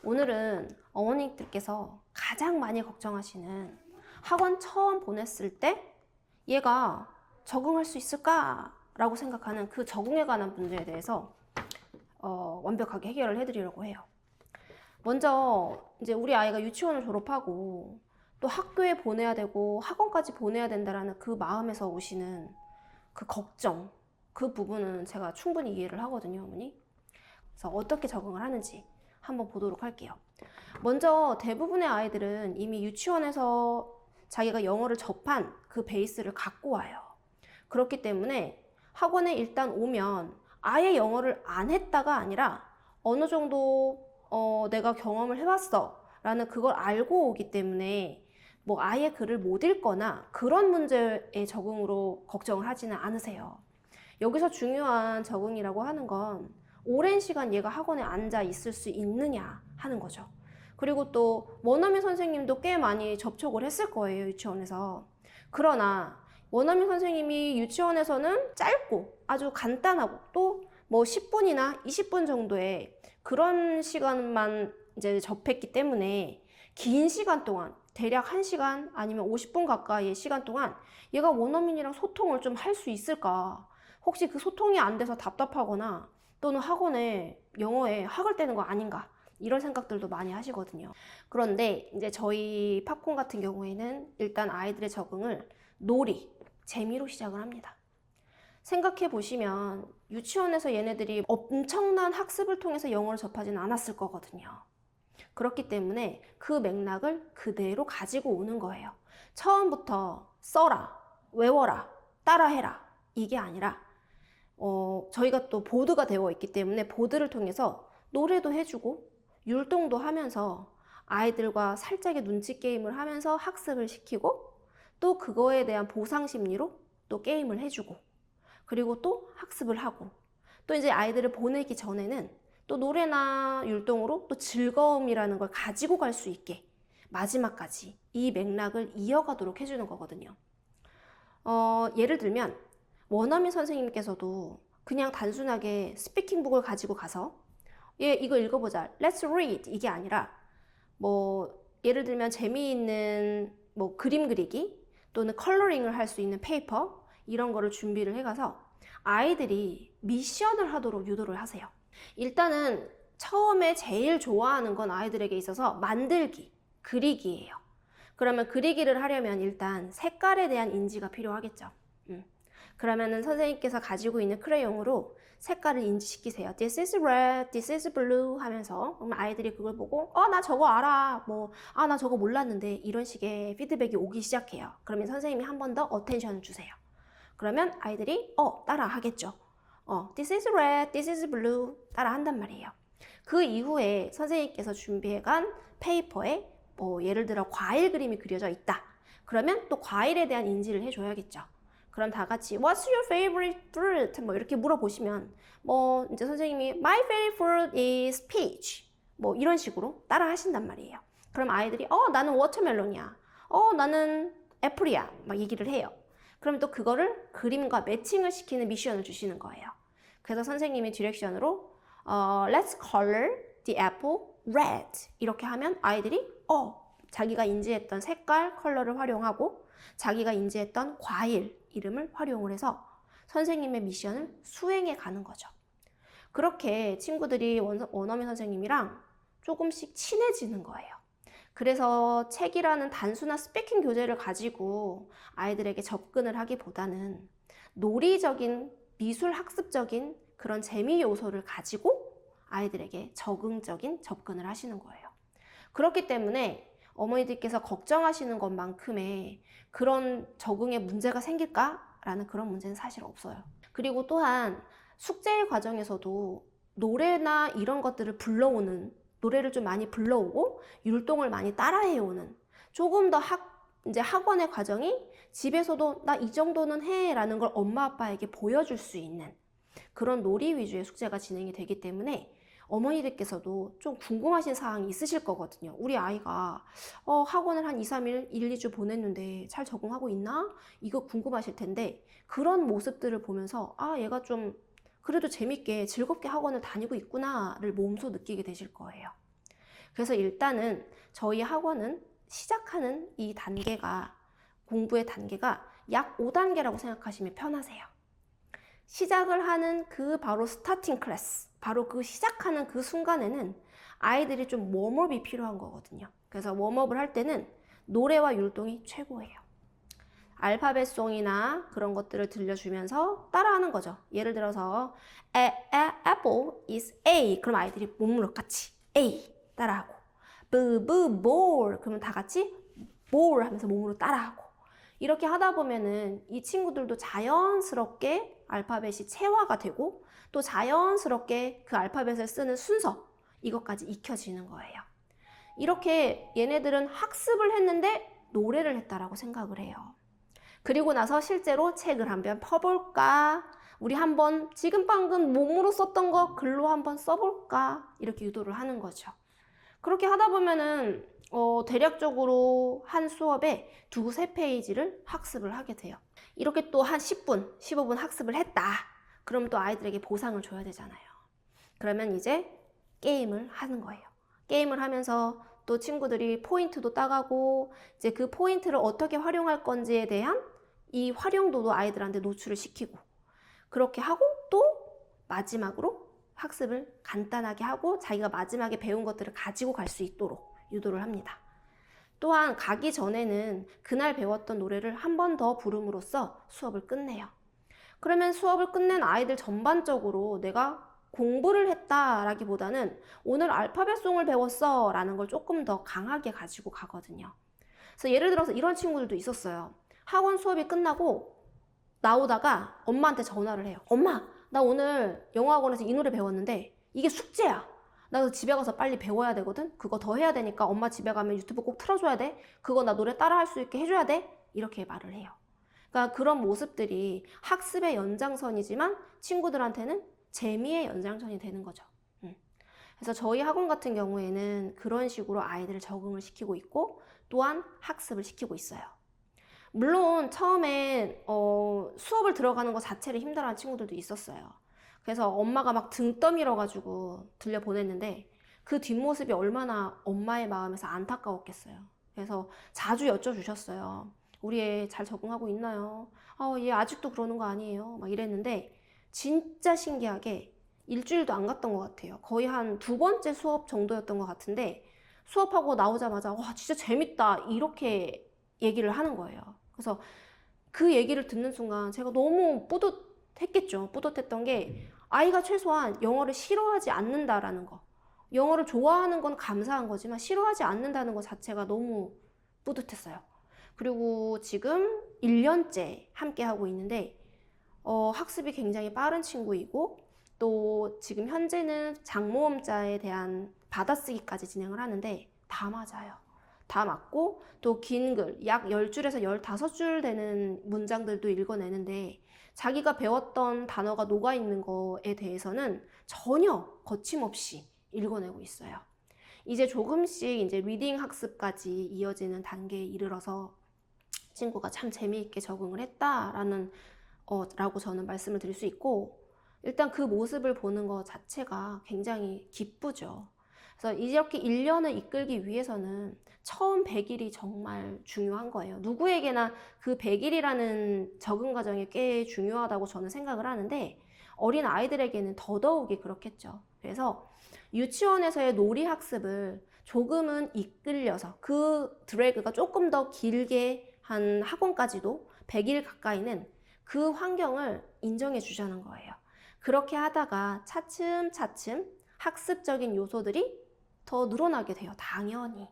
오늘은 어머니들께서 가장 많이 걱정하시는 학원 처음 보냈을 때 얘가 적응할 수 있을까? 라고 생각하는 그 적응에 관한 문제에 대해서 완벽하게 해결을 해드리려고 해요. 먼저 이제 우리 아이가 유치원을 졸업하고 또 학교에 보내야 되고 학원까지 보내야 된다라는 그 마음에서 오시는 그 걱정, 그 부분은 제가 충분히 이해를 하거든요, 어머니. 그래서 어떻게 적응을 하는지 한번 보도록 할게요. 먼저 대부분의 아이들은 이미 유치원에서 자기가 영어를 접한 그 베이스를 갖고 와요. 그렇기 때문에 학원에 일단 오면 아예 영어를 안 했다가 아니라 어느 정도 내가 경험을 해봤어 라는 그걸 알고 오기 때문에 뭐 아예 글을 못 읽거나 그런 문제의 적응으로 걱정을 하지는 않으세요. 여기서 중요한 적응이라고 하는 건 오랜 시간 얘가 학원에 앉아 있을 수 있느냐 하는 거죠. 그리고 또 원어민 선생님도 꽤 많이 접촉을 했을 거예요, 유치원에서. 그러나 원어민 선생님이 유치원에서는 짧고 아주 간단하고 또 뭐 10분이나 20분 정도의 그런 시간만 이제 접했기 때문에 긴 시간 동안 대략 1시간 아니면 50분 가까이의 시간 동안 얘가 원어민이랑 소통을 좀 할 수 있을까? 혹시 그 소통이 안 돼서 답답하거나 또는 학원에 영어에 학을 떼는 거 아닌가? 이런 생각들도 많이 하시거든요. 그런데 이제 저희 팝콘 같은 경우에는 일단 아이들의 적응을 놀이, 재미로 시작을 합니다. 생각해 보시면 유치원에서 얘네들이 엄청난 학습을 통해서 영어를 접하지는 않았을 거거든요. 그렇기 때문에 그 맥락을 그대로 가지고 오는 거예요. 처음부터 써라, 외워라, 따라해라 이게 아니라 저희가 또 보드가 되어 있기 때문에 보드를 통해서 노래도 해주고 율동도 하면서 아이들과 살짝의 눈치 게임을 하면서 학습을 시키고 또 그거에 대한 보상 심리로 또 게임을 해주고 그리고 또 학습을 하고 또 이제 아이들을 보내기 전에는 또 노래나 율동으로 또 즐거움이라는 걸 가지고 갈 수 있게 마지막까지 이 맥락을 이어가도록 해주는 거거든요. 예를 들면 원어민 선생님께서도 그냥 단순하게 스피킹북을 가지고 가서 이거 읽어보자, let's read 이게 아니라 뭐 예를 들면 재미있는 뭐 그림 그리기 또는 컬러링을 할 수 있는 페이퍼 이런 거를 준비를 해가서 아이들이 미션을 하도록 유도를 하세요. 일단은 처음에 제일 좋아하는 건 아이들에게 있어서 만들기, 그리기예요. 그러면 그리기를 하려면 일단 색깔에 대한 인지가 필요하겠죠. 그러면은 선생님께서 가지고 있는 크레용으로 색깔을 인지시키세요. This is red, this is blue 하면서 그러면 아이들이 그걸 보고 나 저거 알아. 나 저거 몰랐는데 이런 식의 피드백이 오기 시작해요. 그러면 선생님이 한 번 더 어텐션을 주세요. 그러면 아이들이 따라 하겠죠. This is red, this is blue 따라 한단 말이에요. 그 이후에 선생님께서 준비해간 페이퍼에 예를 들어 과일 그림이 그려져 있다. 그러면 또 과일에 대한 인지를 해줘야겠죠. 그럼 다 같이 What's your favorite fruit? 이렇게 물어보시면 이제 선생님이 My favorite fruit is peach. 이런 식으로 따라 하신단 말이에요. 그럼 아이들이 나는 워터멜론이야. 나는 애플이야. 막 얘기를 해요. 그럼 또 그거를 그림과 매칭을 시키는 미션을 주시는 거예요. 그래서 선생님이 디렉션으로 Let's color the apple red 이렇게 하면 아이들이 자기가 인지했던 색깔, 컬러를 활용하고 자기가 인지했던 과일 이름을 활용을 해서 선생님의 미션을 수행해 가는 거죠. 그렇게 친구들이 원어민 선생님이랑 조금씩 친해지는 거예요. 그래서 책이라는 단순한 스피킹 교재를 가지고 아이들에게 접근을 하기보다는 놀이적인 미술 학습적인 그런 재미 요소를 가지고 아이들에게 적응적인 접근을 하시는 거예요. 그렇기 때문에 어머니들께서 걱정하시는 것만큼의 그런 적응에 문제가 생길까라는 그런 문제는 사실 없어요. 그리고 또한 숙제 과정에서도 노래나 이런 것들을 노래를 좀 많이 불러오고 율동을 많이 따라해오는 조금 더 이제 학원의 과정이 집에서도 나 이 정도는 해 라는 걸 엄마 아빠에게 보여줄 수 있는 그런 놀이 위주의 숙제가 진행이 되기 때문에 어머니들께서도 좀 궁금하신 사항이 있으실 거거든요. 우리 아이가 학원을 한 2, 3일, 1, 2주 보냈는데 잘 적응하고 있나? 이거 궁금하실 텐데 그런 모습들을 보면서 얘가 좀 그래도 재밌게 즐겁게 학원을 다니고 있구나를 몸소 느끼게 되실 거예요. 그래서 일단은 저희 학원은 시작하는 이 단계가, 공부의 단계가 약 5단계라고 생각하시면 편하세요. 시작을 하는 그 바로 스타팅 클래스, 바로 그 시작하는 그 순간에는 아이들이 좀 웜업이 필요한 거거든요. 그래서 웜업을 할 때는 노래와 율동이 최고예요. 알파벳송이나 그런 것들을 들려주면서 따라하는 거죠. 예를 들어서 apple is A, 그럼 아이들이 몸으로 같이 A 따라하고, ball, 그러면 다 같이 ball 하면서 몸으로 따라하고, 이렇게 하다 보면은 이 친구들도 자연스럽게 알파벳이 체화가 되고 또 자연스럽게 그 알파벳을 쓰는 순서, 이것까지 익혀지는 거예요. 이렇게 얘네들은 학습을 했는데 노래를 했다라고 생각을 해요. 그리고 나서 실제로 책을 한번 펴볼까? 우리 한번 지금 방금 몸으로 썼던 거 글로 한번 써볼까? 이렇게 유도를 하는 거죠. 그렇게 하다 보면은 대략적으로 한 수업에 2-3페이지를 학습을 하게 돼요. 이렇게 또 한 10분, 15분 학습을 했다. 그럼 또 아이들에게 보상을 줘야 되잖아요. 그러면 이제 게임을 하는 거예요. 게임을 하면서 또 친구들이 포인트도 따가고 이제 그 포인트를 어떻게 활용할 건지에 대한 이 활용도도 아이들한테 노출을 시키고, 그렇게 하고 또 마지막으로 학습을 간단하게 하고 자기가 마지막에 배운 것들을 가지고 갈 수 있도록 유도를 합니다. 또한 가기 전에는 그날 배웠던 노래를 한 번 더 부름으로써 수업을 끝내요. 그러면 수업을 끝낸 아이들 전반적으로 내가 공부를 했다라기보다는 오늘 알파벳송을 배웠어 라는 걸 조금 더 강하게 가지고 가거든요. 그래서 예를 들어서 이런 친구들도 있었어요. 학원 수업이 끝나고 나오다가 엄마한테 전화를 해요. 엄마, 나 오늘 영어학원에서 이 노래 배웠는데 이게 숙제야. 나 집에 가서 빨리 배워야 되거든. 그거 더 해야 되니까 엄마 집에 가면 유튜브 꼭 틀어줘야 돼. 그거 나 노래 따라할 수 있게 해줘야 돼. 이렇게 말을 해요. 그러니까 그런 모습들이 학습의 연장선이지만 친구들한테는 재미의 연장선이 되는 거죠. 그래서 저희 학원 같은 경우에는 그런 식으로 아이들을 적응을 시키고 있고 또한 학습을 시키고 있어요. 물론 처음엔 수업을 들어가는 것 자체를 힘들어하는 친구들도 있었어요. 그래서 엄마가 막 등 떠밀어가지고 들려보냈는데 그 뒷모습이 얼마나 엄마의 마음에서 안타까웠겠어요. 그래서 자주 여쭤주셨어요. 우리 애 잘 적응하고 있나요? 얘 아직도 그러는 거 아니에요? 막 이랬는데 진짜 신기하게 일주일도 안 갔던 것 같아요. 거의 한 2번째 수업 정도였던 것 같은데 수업하고 나오자마자 와 진짜 재밌다 이렇게 얘기를 하는 거예요. 그래서 그 얘기를 듣는 순간 제가 너무 뿌듯했겠죠. 뿌듯했던 게 아이가 최소한 영어를 싫어하지 않는다라는 거. 영어를 좋아하는 건 감사한 거지만 싫어하지 않는다는 것 자체가 너무 뿌듯했어요. 그리고 지금 1년째 함께 하고 있는데 학습이 굉장히 빠른 친구이고 또 지금 현재는 장모음자에 대한 받아쓰기까지 진행을 하는데 다 맞아요. 다 맞고 또 긴 글, 약 10줄에서 15줄 되는 문장들도 읽어내는데 자기가 배웠던 단어가 녹아있는 거에 대해서는 전혀 거침없이 읽어내고 있어요. 이제 조금씩 이제 리딩 학습까지 이어지는 단계에 이르러서 친구가 참 재미있게 적응을 했다라는 라고 저는 말씀을 드릴 수 있고, 일단 그 모습을 보는 것 자체가 굉장히 기쁘죠. 그래서 이렇게 1년을 이끌기 위해서는 처음 100일이 정말 중요한 거예요. 누구에게나 그 100일이라는 적응 과정이 꽤 중요하다고 저는 생각을 하는데 어린 아이들에게는 더더욱이 그렇겠죠. 그래서 유치원에서의 놀이 학습을 조금은 이끌려서 그 드래그가 조금 더 길게 한 학원까지도 100일 가까이는 그 환경을 인정해 주자는 거예요. 그렇게 하다가 차츰차츰 학습적인 요소들이 더 늘어나게 돼요. 당연히.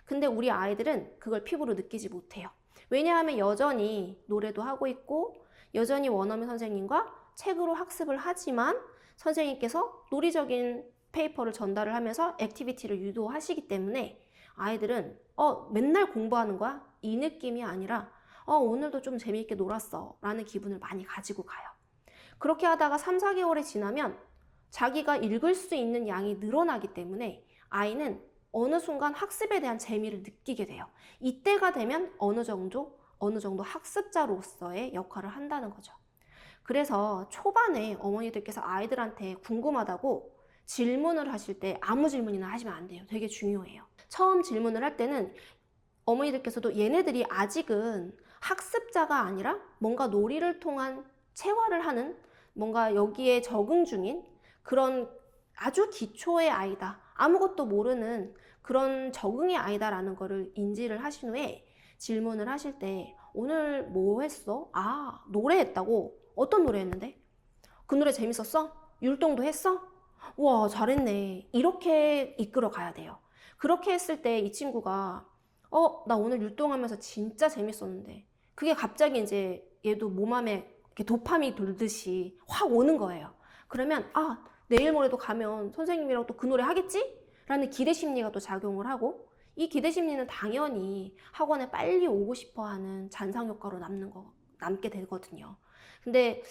근데 우리 아이들은 그걸 피부로 느끼지 못해요. 왜냐하면 여전히 노래도 하고 있고 여전히 원어민 선생님과 책으로 학습을 하지만 선생님께서 논리적인 페이퍼를 전달을 하면서 액티비티를 유도하시기 때문에 아이들은 맨날 공부하는 거야? 이 느낌이 아니라 오늘도 좀 재미있게 놀았어 라는 기분을 많이 가지고 가요. 그렇게 하다가 3-4개월이 지나면 자기가 읽을 수 있는 양이 늘어나기 때문에 아이는 어느 순간 학습에 대한 재미를 느끼게 돼요. 이때가 되면 어느 정도 학습자로서의 역할을 한다는 거죠. 그래서 초반에 어머니들께서 아이들한테 궁금하다고 질문을 하실 때 아무 질문이나 하시면 안 돼요. 되게 중요해요. 처음 질문을 할 때는 어머니들께서도 얘네들이 아직은 학습자가 아니라 뭔가 놀이를 통한 체화를 하는, 뭔가 여기에 적응 중인 그런 아주 기초의 아이다, 아무것도 모르는 그런 적응의 아이다라는 거를 인지를 하신 후에 질문을 하실 때 오늘 뭐 했어? 아, 노래했다고? 어떤 노래 했는데? 그 노래 재밌었어? 율동도 했어? 우와, 잘했네. 이렇게 이끌어 가야 돼요. 그렇게 했을 때 이 친구가 나 오늘 율동하면서 진짜 재밌었는데, 그게 갑자기 이제 얘도 몸 안에 이렇게 도파민이 돌듯이 확 오는 거예요. 그러면 내일 모레도 가면 선생님이랑 또 그 노래 하겠지? 라는 기대 심리가 또 작용을 하고, 이 기대 심리는 당연히 학원에 빨리 오고 싶어 하는 잔상 효과로 남게 되거든요. 근데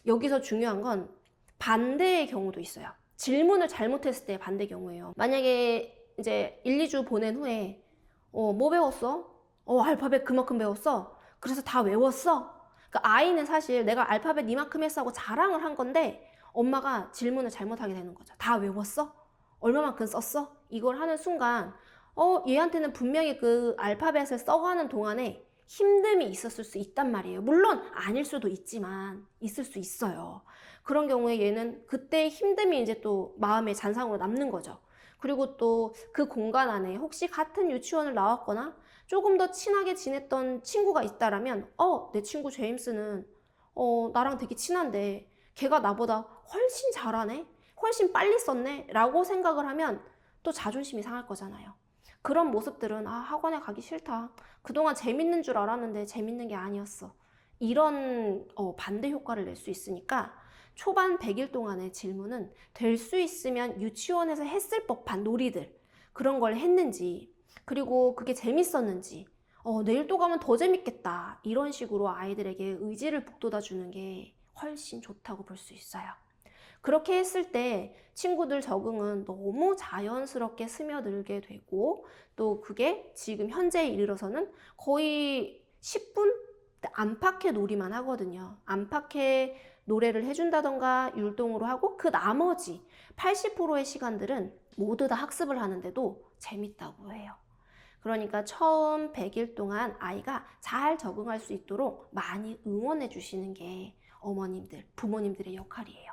여기서 중요한 건 반대의 경우도 있어요. 질문을 잘못했을 때 반대 경우예요. 만약에 이제 1, 2주 보낸 후에 뭐 배웠어? 알파벳 그만큼 배웠어? 그래서 다 외웠어? 그러니까 아이는 사실 내가 알파벳 이만큼 했어 하고 자랑을 한 건데, 엄마가 질문을 잘못하게 되는 거죠. 다 외웠어? 얼마만큼 썼어? 이걸 하는 순간 얘한테는 분명히 그 알파벳을 써가는 동안에 힘듦이 있었을 수 있단 말이에요. 물론 아닐 수도 있지만 있을 수 있어요. 그런 경우에 얘는 그때 힘듦이 이제 또 마음의 잔상으로 남는 거죠. 그리고 또 그 공간 안에 혹시 같은 유치원을 나왔거나 조금 더 친하게 지냈던 친구가 있다라면 내 친구 제임스는 나랑 되게 친한데 걔가 나보다 훨씬 잘하네? 훨씬 빨리 썼네? 라고 생각을 하면 또 자존심이 상할 거잖아요. 그런 모습들은 학원에 가기 싫다. 그동안 재밌는 줄 알았는데 재밌는 게 아니었어. 이런 반대 효과를 낼 수 있으니까 초반 100일 동안의 질문은 될 수 있으면 유치원에서 했을 법한 놀이들, 그런 걸 했는지, 그리고 그게 재밌었는지, 내일 또 가면 더 재밌겠다, 이런 식으로 아이들에게 의지를 북돋아 주는 게 훨씬 좋다고 볼 수 있어요. 그렇게 했을 때 친구들 적응은 너무 자연스럽게 스며들게 되고, 또 그게 지금 현재에 이르러서는 거의 10분 안팎의 놀이만 하거든요. 안팎의 노래를 해준다던가 율동으로 하고, 그 나머지 80%의 시간들은 모두 다 학습을 하는데도 재밌다고 해요. 그러니까 처음 100일 동안 아이가 잘 적응할 수 있도록 많이 응원해 주시는 게 어머님들, 부모님들의 역할이에요.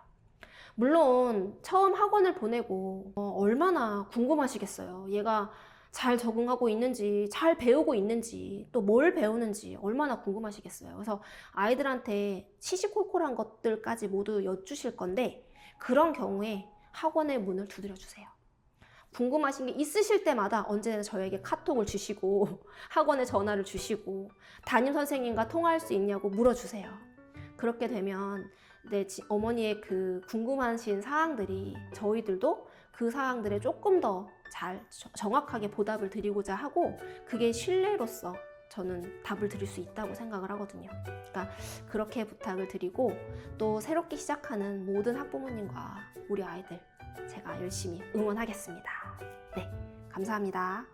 물론 처음 학원을 보내고 얼마나 궁금하시겠어요. 얘가 잘 적응하고 있는지, 잘 배우고 있는지, 또 뭘 배우는지 얼마나 궁금하시겠어요. 그래서 아이들한테 시시콜콜한 것들까지 모두 여쭈실 건데, 그런 경우에 학원의 문을 두드려 주세요. 궁금하신 게 있으실 때마다 언제나 저에게 카톡을 주시고 학원에 전화를 주시고 담임 선생님과 통화할 수 있냐고 물어주세요. 그렇게 되면 어머니의 그 궁금하신 사항들이 저희들도 그 사항들에 조금 더 잘 정확하게 보답을 드리고자 하고, 그게 신뢰로서 저는 답을 드릴 수 있다고 생각을 하거든요. 그러니까 그렇게 부탁을 드리고, 또 새롭게 시작하는 모든 학부모님과 우리 아이들 제가 열심히 응원하겠습니다. 네, 감사합니다.